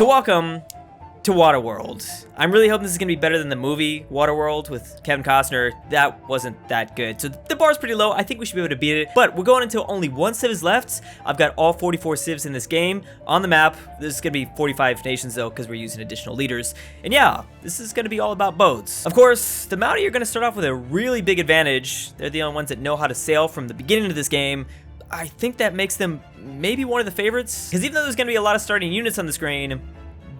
So welcome to Waterworld. I'm really hoping this is gonna be better than the movie Waterworld with Kevin Costner. That wasn't that good. So the bar's pretty low. I think we should be able to beat it, but we're going until only one civ is left. I've got all 44 civs in this game on the map. This is gonna be 45 nations though, because we're using additional leaders. And yeah, this is gonna be all about boats. Of course, the Mountie are gonna start off with a really big advantage. They're the only ones that know how to sail from the beginning of this game. I think that makes them maybe one of the favorites, because even though there's gonna be a lot of starting units on the screen,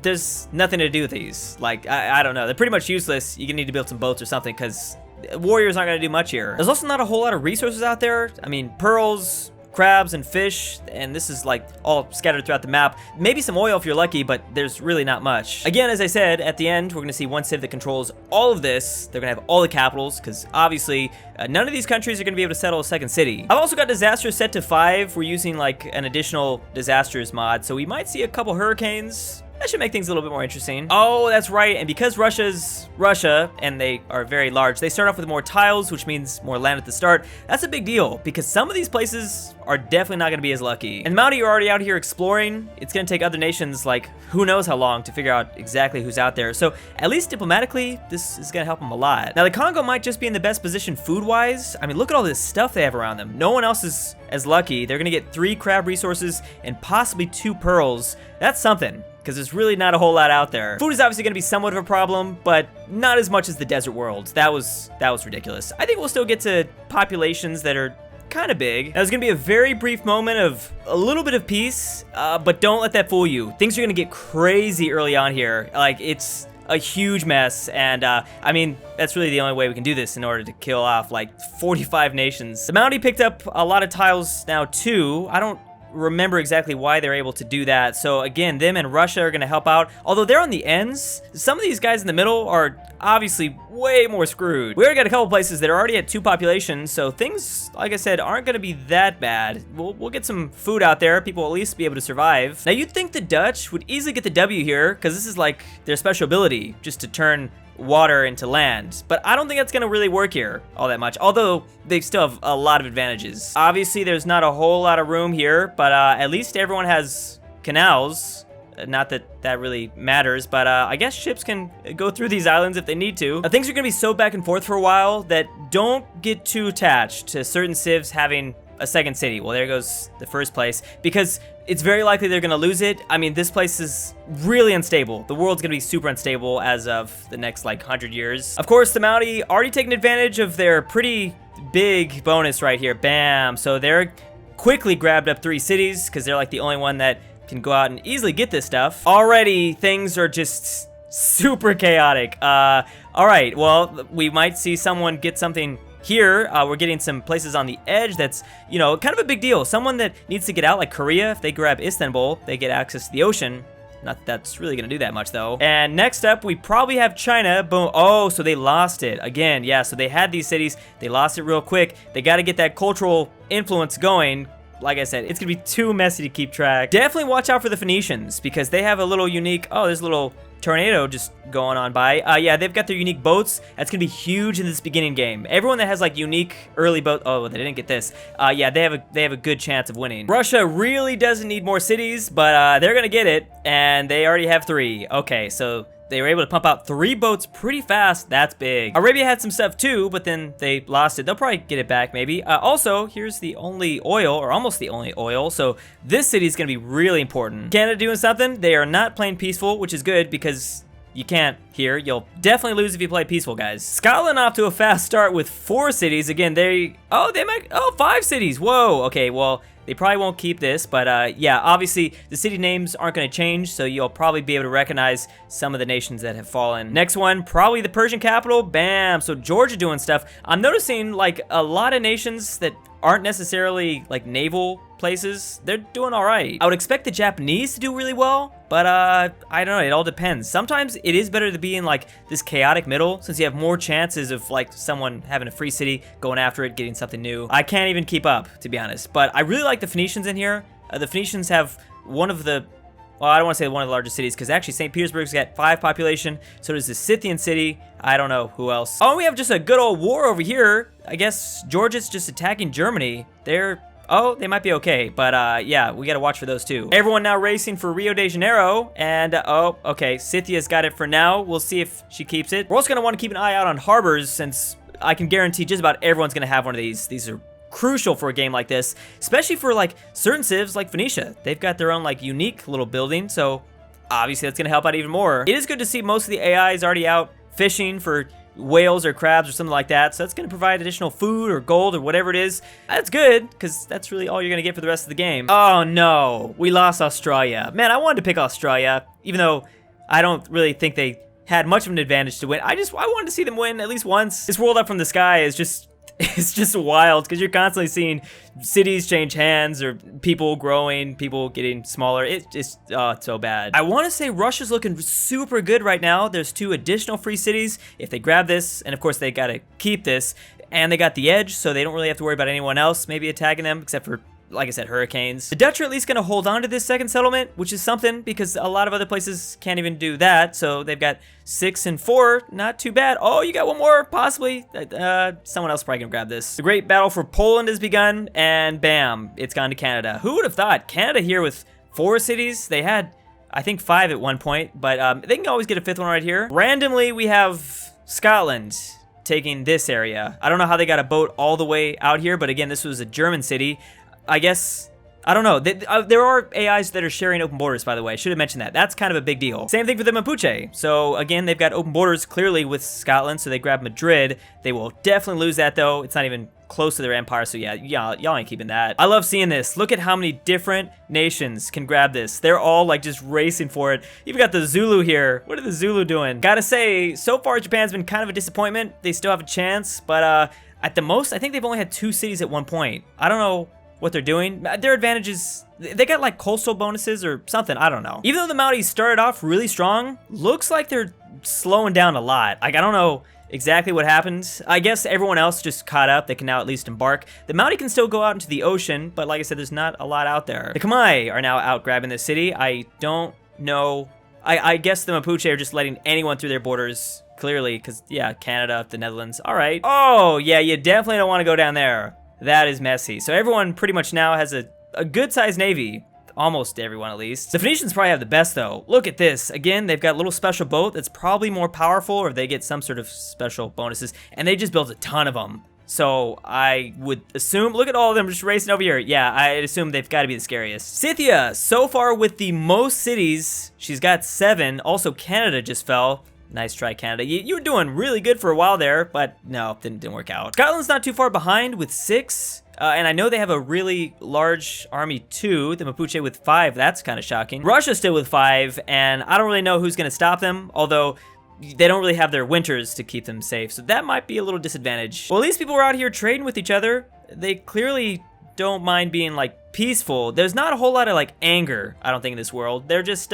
there's nothing to do with these. Like, I don't know. They're pretty much useless. You're gonna need to build some boats or something, because warriors aren't gonna do much here. There's also not a whole lot of resources out there. I mean, pearls, crabs, and fish, and this is like all scattered throughout the map. Maybe some oil if you're lucky, but there's really not much. Again, as I said, at the end, we're gonna see one civ that controls all of this. They're gonna have all the capitals, because obviously, none of these countries are gonna be able to settle a second city. I've also got disasters set to 5. We're using like an additional disasters mod, so we might see a couple hurricanes. That should make things a little bit more interesting. Oh, that's right. And because Russia's Russia, and they are very large, they start off with more tiles, which means more land at the start. That's a big deal, because some of these places are definitely not gonna be as lucky. And the Mountie are already out here exploring. It's gonna take other nations, like, who knows how long to figure out exactly who's out there. So at least diplomatically, this is gonna help them a lot. Now the Congo might just be in the best position food-wise. I mean, look at all this stuff they have around them. No one else is as lucky. They're gonna get 3 crab resources and possibly 2 pearls. That's something, because there's really not a whole lot out there. Food is obviously going to be somewhat of a problem, but not as much as the desert world. That was ridiculous. I think we'll still get to populations that are kind of big. Now, there's going to be a very brief moment of a little bit of peace, but don't let that fool you. Things are going to get crazy early on here. Like, it's a huge mess, and I mean, that's really the only way we can do this in order to kill off like 45 nations. The Mountie picked up a lot of tiles now too. I don't remember exactly why they're able to do that. So again, them and Russia are going to help out. Although they're on the ends, some of these guys in the middle are obviously way more screwed. We already got a couple places that are already at 2 populations, so things, like I said, aren't going to be that bad. We'll get some food out there. People will at least be able to survive. Now, you'd think the Dutch would easily get the W here, because this is like their special ability, just to turn water into land, but I don't think that's gonna really work here all that much, although they still have a lot of advantages. Obviously, there's not a whole lot of room here, but at least everyone has canals. Not that that really matters, but I guess ships can go through these islands if they need to. Now, things are gonna be so back and forth for a while that don't get too attached to certain civs having a second city. Well, there goes the first place, because it's very likely they're gonna lose it. I mean, this place is really unstable. The world's gonna be super unstable as of the next like 100 years. Of course, the Mountie already taken advantage of their pretty big bonus right here. Bam! So they're quickly grabbed up 3 cities, because they're like the only one that can go out and easily get this stuff. Already, things are just super chaotic. All right, well, we might see someone get something here. We're getting some places on the edge that's, you know, kind of a big deal. Someone that needs to get out, like Korea, if they grab Istanbul, they get access to the ocean. Not that that's really gonna do that much though. And next up, we probably have China. Boom. Oh, so they lost it again. Yeah, so they had these cities, they lost it real quick. They got to get that cultural influence going. Like I said, it's gonna be too messy to keep track. Definitely watch out for the Phoenicians, because they have a little unique, oh, there's a little tornado just going on by. Yeah, they've got their unique boats. That's gonna be huge in this beginning game. Everyone that has like unique early boat, oh, they didn't get this. Yeah, they have a good chance of winning. Russia really doesn't need more cities, but they're gonna get it, and they already have 3. Okay, so they were able to pump out 3 boats pretty fast. That's big. Arabia had some stuff too, but then they lost it. They'll probably get it back maybe. Also, here's the only oil, or almost the only oil. So this city is gonna be really important. Canada doing something. They are not playing peaceful, which is good, because you can't here. You'll definitely lose if you play peaceful, guys. Scotland off to a fast start with 4 cities. Again, they might, 5 cities. Whoa, okay, well, they probably won't keep this, but yeah, obviously the city names aren't going to change, so you'll probably be able to recognize some of the nations that have fallen. Next one, probably the Persian capital. Bam! So Georgia doing stuff. I'm noticing like a lot of nations that aren't necessarily like naval places, they're doing all right. I would expect the Japanese to do really well, but I don't know, it all depends. Sometimes it is better to be in like this chaotic middle, since you have more chances of like someone having a free city, going after it, getting something new. I can't even keep up, to be honest, but I really like the Phoenicians in here. The Phoenicians have one of the, well, I don't want to say one of the largest cities, because actually St. Petersburg's got 5 population, so does the Scythian city. I don't know who else. Oh, we have just a good old war over here. I guess Georgia's just attacking Germany. They're Oh, they might be okay, but yeah, we gotta watch for those too. Everyone now racing for Rio de Janeiro, and oh, okay, Scythia's got it for now. We'll see if she keeps it. We're also gonna want to keep an eye out on harbors, since I can guarantee just about everyone's gonna have one of these. These are crucial for a game like this, especially for like certain civs like Phoenicia. They've got their own like unique little building, so obviously that's gonna help out even more. It is good to see most of the AI is already out fishing for whales or crabs or something like that, so that's going to provide additional food or gold or whatever it is. That's good, because that's really all you're going to get for the rest of the game. Oh no, we lost Australia. Man, I wanted to pick Australia, even though I don't really think they had much of an advantage to win. I wanted to see them win at least once. This world up from the sky is just, it's just wild, because you're constantly seeing cities change hands or people growing, people getting smaller. It's just, oh, it's so bad. I want to say Russia's looking super good right now. There's 2 additional free cities. If they grab this, and of course they got to keep this, and they got the edge, so they don't really have to worry about anyone else maybe attacking them, except for, like I said, hurricanes. The Dutch are at least going to hold on to this second settlement, which is something, because a lot of other places can't even do that. So they've got 6 and 4, not too bad. Oh, you got one more, possibly. Someone else probably gonna grab this. The great battle for Poland has begun, and bam, it's gone to Canada. Who would have thought? Canada here with 4 cities. They had, I think, 5 at one point, but they can always get a 5th one right here. Randomly, we have Scotland taking this area. I don't know how they got a boat all the way out here, but again, this was a German city. I guess, I don't know. There are AIs that are sharing open borders, by the way. I should have mentioned that. That's kind of a big deal. Same thing for the Mapuche. So again, they've got open borders clearly with Scotland, so they grab Madrid. They will definitely lose that though. It's not even close to their empire, so yeah, y'all ain't keeping that. I love seeing this. Look at how many different nations can grab this. They're all like just racing for it. You've got the Zulu here. What are the Zulu doing? Gotta say, so far Japan's been kind of a disappointment. They still have a chance, but at the most, I think they've only had 2 cities at one point. I don't know what they're doing. Their advantages, they got like coastal bonuses or something, I don't know. Even though the Mounties started off really strong, looks like they're slowing down a lot. Like, I don't know exactly what happened. I guess everyone else just caught up. They can now at least embark. The Mountie can still go out into the ocean, but like I said, there's not a lot out there. The Khmer are now out grabbing this city. I don't know. I guess the Mapuche are just letting anyone through their borders, clearly, because yeah, Canada, the Netherlands. All right. Oh yeah, you definitely don't want to go down there. That is messy. So everyone pretty much now has a good-sized navy. Almost everyone, at least. The Phoenicians probably have the best, though. Look at this. Again, they've got a little special boat that's probably more powerful, or they get some sort of special bonuses, and they just built a ton of them. So I would assume, look at all of them just racing over here. Yeah, I'd assume they've got to be the scariest. Scythia, so far with the most cities, she's got 7. Also, Canada just fell. Nice try, Canada. You were doing really good for a while there, but no, didn't work out. Scotland's not too far behind with 6. And I know they have a really large army too. The Mapuche with 5, that's kind of shocking. Russia's still with 5, and I don't really know who's gonna stop them, although they don't really have their winters to keep them safe, so that might be a little disadvantage. Well, at least people are out here trading with each other. They clearly don't mind being like peaceful. There's not a whole lot of like anger, I don't think, in this world. They're just,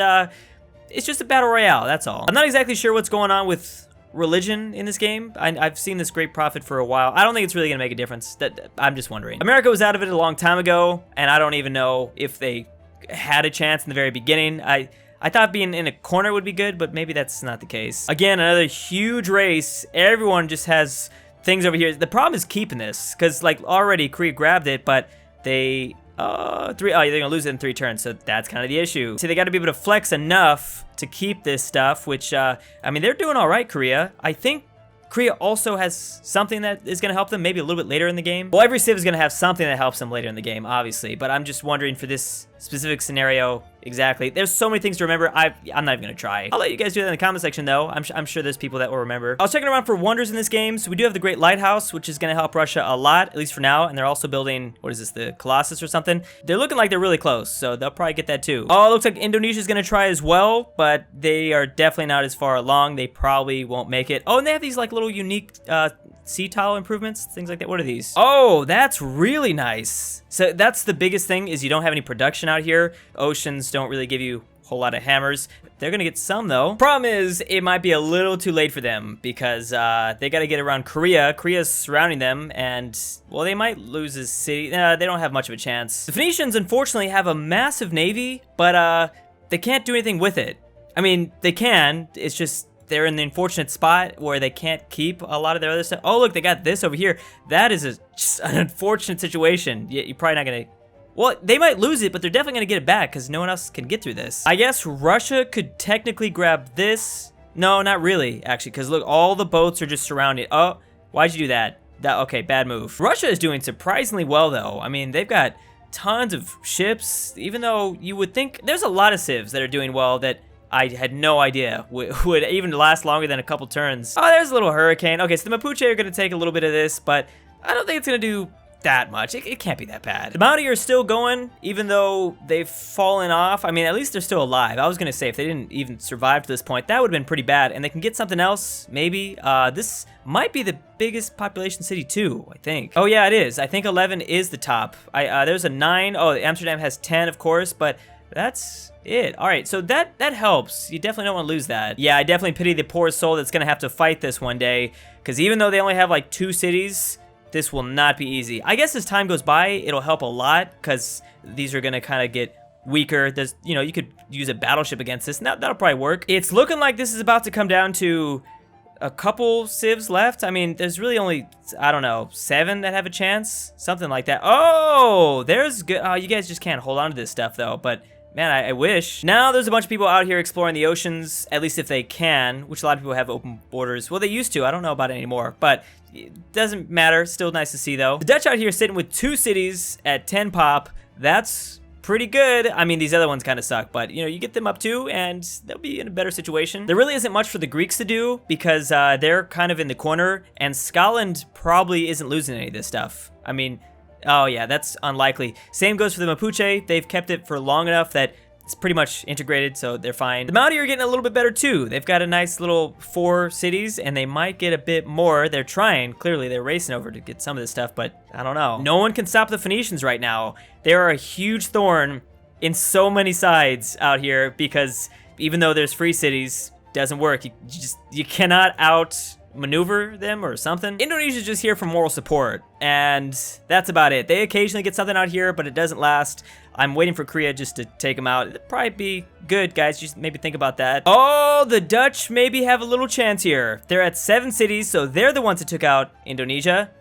it's just a battle royale, that's all. I'm not exactly sure what's going on with religion in this game. I've seen this great prophet for a while. I don't think it's really gonna make a difference. I'm just wondering. America was out of it a long time ago, and I don't even know if they had a chance in the very beginning. I thought being in a corner would be good, but maybe that's not the case. Again, another huge race. Everyone just has things over here. The problem is keeping this, because like already Korea grabbed it, but they they're gonna lose it in 3 turns, so that's kind of the issue. So they got to be able to flex enough to keep this stuff, which I mean, they're doing all right, Korea. I think Korea also has something that is going to help them maybe a little bit later in the game. Well, every civ is going to have something that helps them later in the game, obviously, but I'm just wondering for this specific scenario, exactly. There's so many things to remember. I'm not even going to try. I'll let you guys do that in the comment section, though. I'm sure there's people that will remember. I was checking around for wonders in this game, so we do have the Great Lighthouse, which is going to help Russia a lot, at least for now, and they're also building, what is this, the Colossus or something? They're looking like they're really close, so they'll probably get that too. Oh, it looks like Indonesia's going to try as well, but they are definitely not as far along. They probably won't make it. Oh, and they have these like little unique sea tile improvements, things like that. What are these? Oh, that's really nice. So that's the biggest thing, is you don't have any production out here. Oceans don't really give you a whole lot of hammers. They're gonna get some though. Problem is, it might be a little too late for them, because they gotta get around Korea. Korea's surrounding them, and well, they might lose this city. They don't have much of a chance. The Phoenicians unfortunately have a massive navy, but they can't do anything with it. I mean, they can, it's just they're in the unfortunate spot where they can't keep a lot of their other stuff. Oh, look, they got this over here. That is just an unfortunate situation. You're probably not gonna... Well, they might lose it, but they're definitely gonna get it back because no one else can get through this. I guess Russia could technically grab this. No, not really, actually, because look, all the boats are just surrounded. Oh, why'd you do that? Okay, bad move. Russia is doing surprisingly well, though. I mean, they've got tons of ships, even though you would think there's a lot of civs that are doing well that I had no idea would even last longer than a couple turns. Oh, there's a little hurricane. Okay, so the Mapuche are gonna take a little bit of this, but I don't think it's gonna do that much. It can't be that bad. The Bonny are still going, even though they've fallen off. I mean, at least they're still alive. I was gonna say if they didn't even survive to this point, that would have been pretty bad. And they can get something else, maybe. This might be the biggest population city too, I think. Oh yeah, it is. I think 11 is the top. There's a 9. Oh, Amsterdam has 10, of course, but that's it. All right, so that helps. You definitely don't want to lose that. Yeah, I definitely pity the poor soul that's gonna have to fight this one day, because even though they only have like 2 cities, this will not be easy. I guess as time goes by, it'll help a lot, because these are gonna kind of get weaker. There's, you know, you could use a battleship against this, and that'll probably work. It's looking like this is about to come down to a couple civs left. I mean, there's really only, I don't know, 7 that have a chance, something like that. Oh, there's good. Oh, you guys just can't hold on to this stuff though, but man, I wish. Now there's a bunch of people out here exploring the oceans, at least if they can, which a lot of people have open borders. Well, they used to. I don't know about it anymore, but it doesn't matter. Still nice to see, though. The Dutch out here sitting with 2 cities at 10 pop. That's pretty good. I mean, these other ones kind of suck, but, you know, you get them up too, and they'll be in a better situation. There really isn't much for the Greeks to do, because they're kind of in the corner, and Scotland probably isn't losing any of this stuff. I mean... Oh yeah, that's unlikely. Same goes for the Mapuche. They've kept it for long enough that it's pretty much integrated, so they're fine. The Mountie are getting a little bit better too. They've got a nice little 4 cities, and they might get a bit more. They're trying. Clearly, they're racing over to get some of this stuff, but I don't know. No one can stop the Phoenicians right now. They are a huge thorn in so many sides out here, because even though there's free cities, doesn't work. You cannot outmaneuver them or something. Indonesia's just here for moral support, and that's about it. They occasionally get something out here, but it doesn't last. I'm waiting for Korea just to take them out. It'd probably be good, guys. Just maybe think about that. Oh, the Dutch maybe have a little chance here. They're at 7 cities, so they're the ones that took out Indonesia.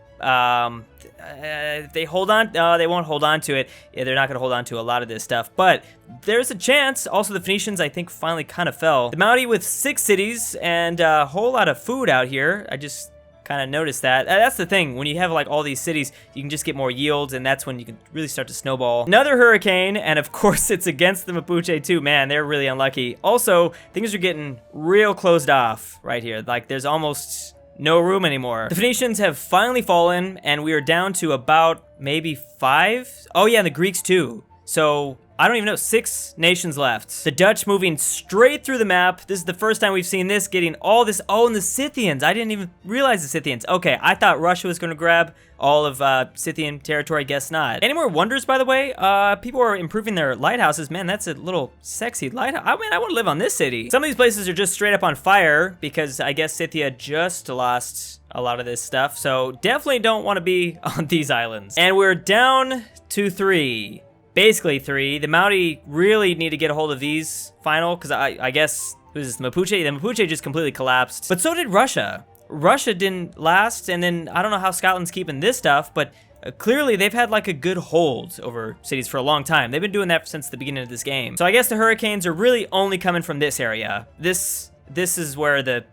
They hold on. They won't hold on to it. Yeah, they're not going to hold on to a lot of this stuff, but there's a chance. Also, the Phoenicians, I think, finally kind of fell. The Mountie with 6 cities and a whole lot of food out here. I just kind of noticed that. That's the thing. When you have like all these cities, you can just get more yields, and that's when you can really start to snowball. Another hurricane, and of course, it's against the Mapuche too. Man, they're really unlucky. Also, things are getting real closed off right here. Like, there's almost no room anymore. The Phoenicians have finally fallen, and we are down to about maybe 5. Oh yeah, and the Greeks too. So I don't even know, 6 nations left. The Dutch moving straight through the map. This is the first time we've seen this, getting all this. Oh, and the Scythians. I didn't even realize the Scythians. Okay, I thought Russia was going to grab all of Scythian territory. Guess not. Any more wonders, by the way? People are improving their lighthouses. Man, that's a little sexy lighthouse. I mean, I want to live on this city. Some of these places are just straight up on fire, because I guess Scythia just lost a lot of this stuff. So definitely don't want to be on these islands. And we're down to 3. Basically 3. The Mountie really need to get a hold of these final, because I guess, who's this, the Mapuche? The Mapuche just completely collapsed. But so did Russia. Russia didn't last, and then I don't know how Scotland's keeping this stuff, but clearly they've had like a good hold over cities for a long time. They've been doing that since the beginning of this game. So I guess the hurricanes are really only coming from this area. This is where the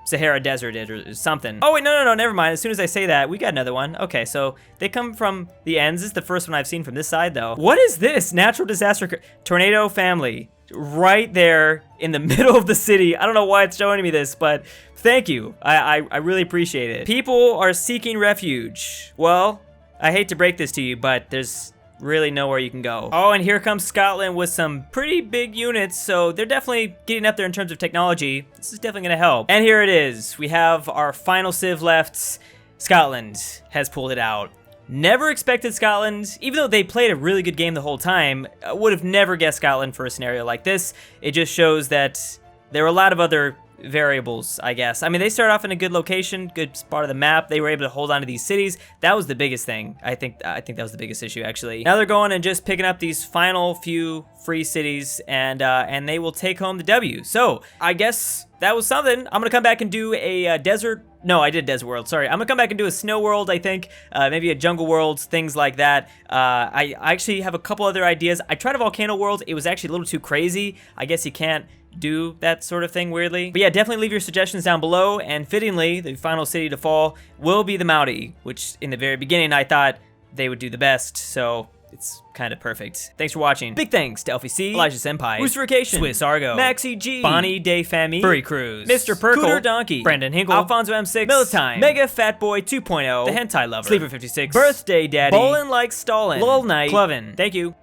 Sahara Desert is, or something. Oh wait, no, never mind. As soon as I say that, we got another one. Okay, so they come from the ends. This is the first one I've seen from this side, though. What is this? Natural disaster, tornado family, right there in the middle of the city. I don't know why it's showing me this, but thank you. I really appreciate it. People are seeking refuge. Well, I hate to break this to you, but there's really nowhere you can go. Oh, and here comes Scotland with some pretty big units, so they're definitely getting up there in terms of technology. This is definitely gonna help. And here it is. We have our final civ left. Scotland has pulled it out. Never expected Scotland, even though they played a really good game the whole time, I would have never guessed Scotland for a scenario like this. It just shows that there are a lot of other variables, I guess. I mean, they started off in a good location, good spot of the map. They were able to hold on to these cities. That was the biggest thing. I think that was the biggest issue, actually. Now they're going and just picking up these final few free cities, and they will take home the W. So I guess that was something. I'm gonna come back and do a desert. No, I did desert world. Sorry, I'm gonna come back and do a snow world. I think maybe a jungle world, things like that. I actually have a couple other ideas. I tried a volcano world. It was actually a little too crazy. I guess you can't do that sort of thing weirdly. But yeah, definitely leave your suggestions down below. And fittingly, the final city to fall will be the Maori, which in the very beginning I thought they would do the best. So it's kind of perfect. Thanks for watching. Big thanks to ElphieC, Eijah Senpai, Ruserification, SwissAargau, Maxy G, Bonny, Famme, Furry, Cruz, MisterPERKELE, CooterDonkey, BradenH, Alfonso M6, Millatime, Mega Fatboy 2.0, The Hentai Lover, Sleeper56, BirthdayDaddy, BallinLikeStalin, lolknight, Thank you.